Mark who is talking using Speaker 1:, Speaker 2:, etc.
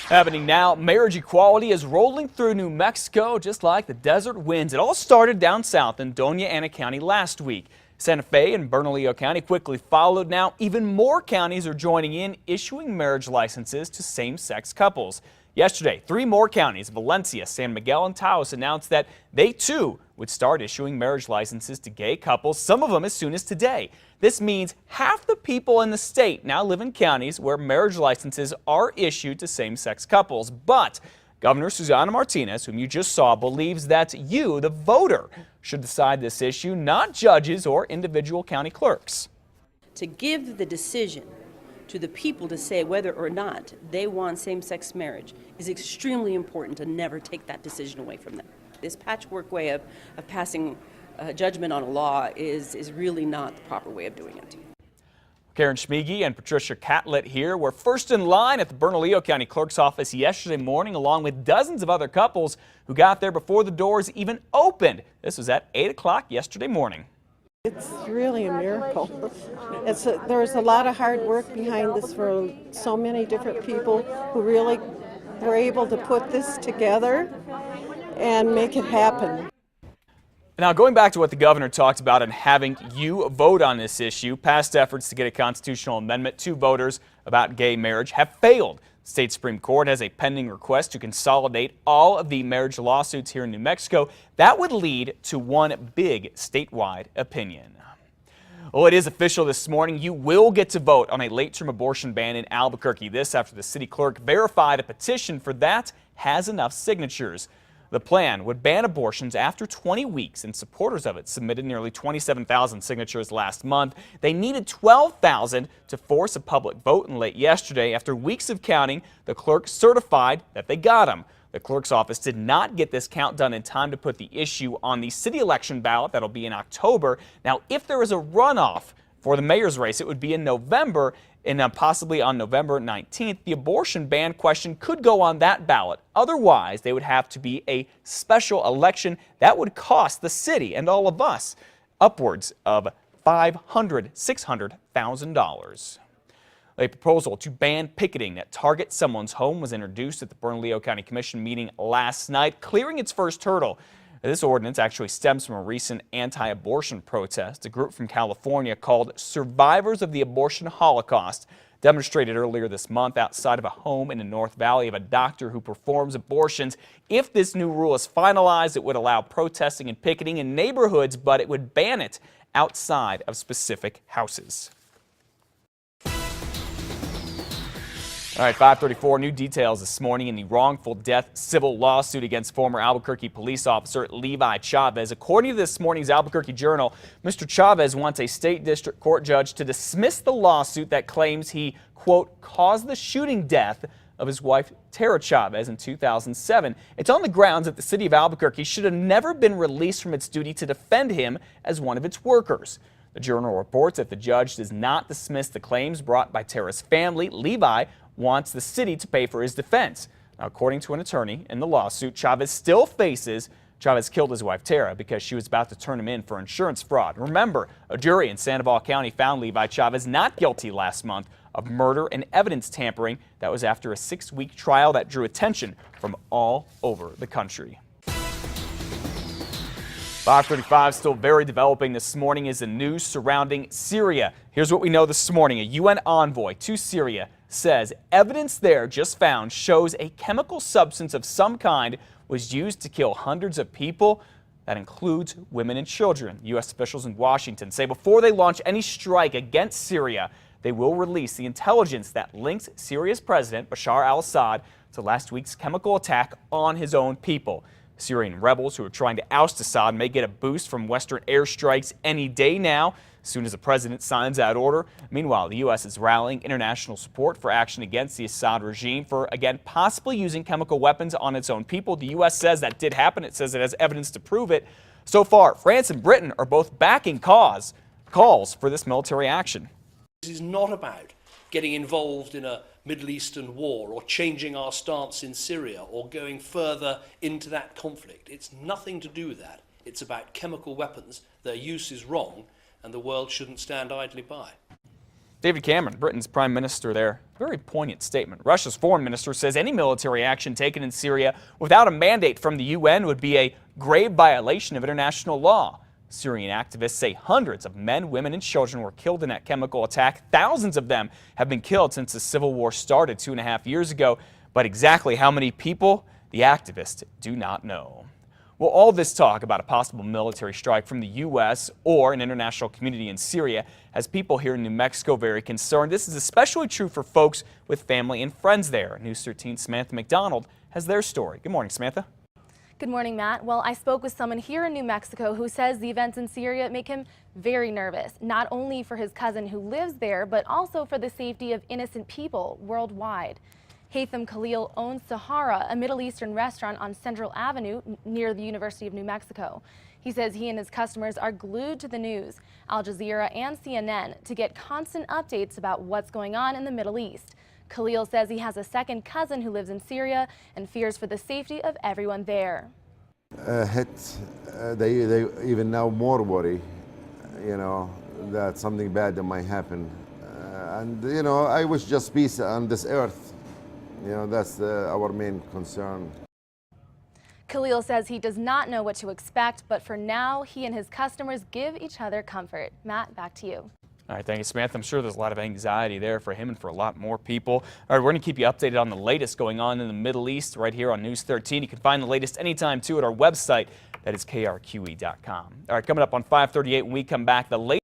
Speaker 1: Happening now, marriage equality is rolling through New Mexico just like the desert winds. It all started down south in Doña Ana County last week. Santa Fe and Bernalillo County quickly followed. Now, even more counties are joining in, issuing marriage licenses to same-sex couples. Yesterday, 3 more counties, Valencia, San Miguel, and Taos, announced that they too would start issuing marriage licenses to gay couples, some of them as soon as today. This means half the people in the state now live in counties where marriage licenses are issued to same-sex couples. But Governor Susana Martinez, whom you just saw, believes that you, the voter, should decide this issue, not judges or individual county clerks.
Speaker 2: To give the decision to the people to say whether or not they want same-sex marriage is extremely important, to never take that decision away from them. This patchwork way of passing judgment on a law is really not the proper way of doing it.
Speaker 1: Karen Schmiege and Patricia Catlett here were first in line at the Bernalillo County Clerk's office yesterday morning, along with dozens of other couples who got there before the doors even opened. This was at 8 o'clock yesterday morning.
Speaker 3: It's really a miracle. There's a lot of hard work behind this for so many different people who really were able to put this together and make it happen.
Speaker 1: Now, going back to what the governor talked about and having you vote on this issue, past efforts to get a constitutional amendment to voters about gay marriage have failed. The state Supreme Court has a pending request to consolidate all of the marriage lawsuits here in New Mexico. That would lead to one big statewide opinion. Well, it is official this morning. You will get to vote on a late-term abortion ban in Albuquerque. This after the city clerk verified a petition for that has enough signatures. The plan would ban abortions after 20 weeks, and supporters of it submitted nearly 27,000 signatures last month. They needed 12,000 to force a public vote, and late yesterday, after weeks of counting, the clerk certified that they got them. The clerk's office did not get this count done in time to put the issue on the city election ballot. That'll be in October. Now, if there is a runoff for the mayor's race, it would be in November, and possibly on November 19th, the abortion ban question could go on that ballot. Otherwise, they would have to be a special election that would cost the city and all of us upwards of $600,000. A proposal to ban picketing that targets someone's home was introduced at the Bernalillo County Commission meeting last night, clearing its first hurdle. This ordinance actually stems from a recent anti-abortion protest. A group from California called Survivors of the Abortion Holocaust demonstrated earlier this month outside of a home in the North Valley of a doctor who performs abortions. If this new rule is finalized, it would allow protesting and picketing in neighborhoods, but it would ban it outside of specific houses. All right, 5:34, new details this morning in the wrongful death civil lawsuit against former Albuquerque police officer Levi Chavez. According to this morning's Albuquerque Journal, Mr. Chavez wants a state district court judge to dismiss the lawsuit that claims he, quote, caused the shooting death of his wife Tara Chavez in 2007. It's on the grounds that the city of Albuquerque should have never been released from its duty to defend him as one of its workers. The Journal reports that the judge does not dismiss the claims brought by Tara's family. Levi wants the city to pay for his defense. Now, according to an attorney in the lawsuit, Chavez killed his wife Tara because she was about to turn him in for insurance fraud. Remember, a jury in Sandoval County found Levi Chavez not guilty last month of murder and evidence tampering. That was after a 6-week trial that drew attention from all over the country. 5:35, still very developing this morning is the news surrounding Syria. Here's what we know this morning. A UN envoy to Syria says evidence there just found shows a chemical substance of some kind was used to kill hundreds of people. That includes women and children. U.S. officials in Washington say before they launch any strike against Syria, they will release the intelligence that links Syria's president, Bashar al-Assad, to last week's chemical attack on his own people. Syrian rebels who are trying to oust Assad may get a boost from Western airstrikes any day now, as soon as the president signs that order. Meanwhile, the U.S. is rallying international support for action against the Assad regime for, again, possibly using chemical weapons on its own people. The U.S. says that did happen. It says it has evidence to prove it. So far, France and Britain are both backing calls for this military action.
Speaker 4: This is not about getting involved in a Middle Eastern war or changing our stance in Syria or going further into that conflict. It's nothing to do with that. It's about chemical weapons. Their use is wrong, and the world shouldn't stand idly by.
Speaker 1: David Cameron, Britain's prime minister there. Very poignant statement. Russia's foreign minister says any military action taken in Syria without a mandate from the UN would be a grave violation of international law. Syrian activists say hundreds of men, women, and children were killed in that chemical attack. Thousands of them have been killed since the civil war started 2.5 years ago. But exactly how many people, the activists do not know. Well, all this talk about a possible military strike from the U.S. or an international community in Syria has people here in New Mexico very concerned. This is especially true for folks with family and friends there. News 13's Samantha McDonald has their story. Good morning, Samantha.
Speaker 5: Good morning, Matt. Well, I spoke with someone here in New Mexico who says the events in Syria make him very nervous, not only for his cousin who lives there, but also for the safety of innocent people worldwide. Haytham Khalil owns Sahara, a Middle Eastern restaurant on Central Avenue near the University of New Mexico. He says he and his customers are glued to the news, Al Jazeera and CNN, to get constant updates about what's going on in the Middle East. Khalil says he has a second cousin who lives in Syria and fears for the safety of everyone there.
Speaker 6: They even now more worry, that something bad that might happen. I wish just peace on this earth. That's our main concern.
Speaker 5: Khalil says he does not know what to expect, but for now, he and his customers give each other comfort. Matt, back to you.
Speaker 1: All right, thank you, Samantha. I'm sure there's a lot of anxiety there for him and for a lot more people. All right, we're going to keep you updated on the latest going on in the Middle East right here on News 13. You can find the latest anytime, too, at our website. That is KRQE.com. All right, coming up on 5:38 when we come back, the latest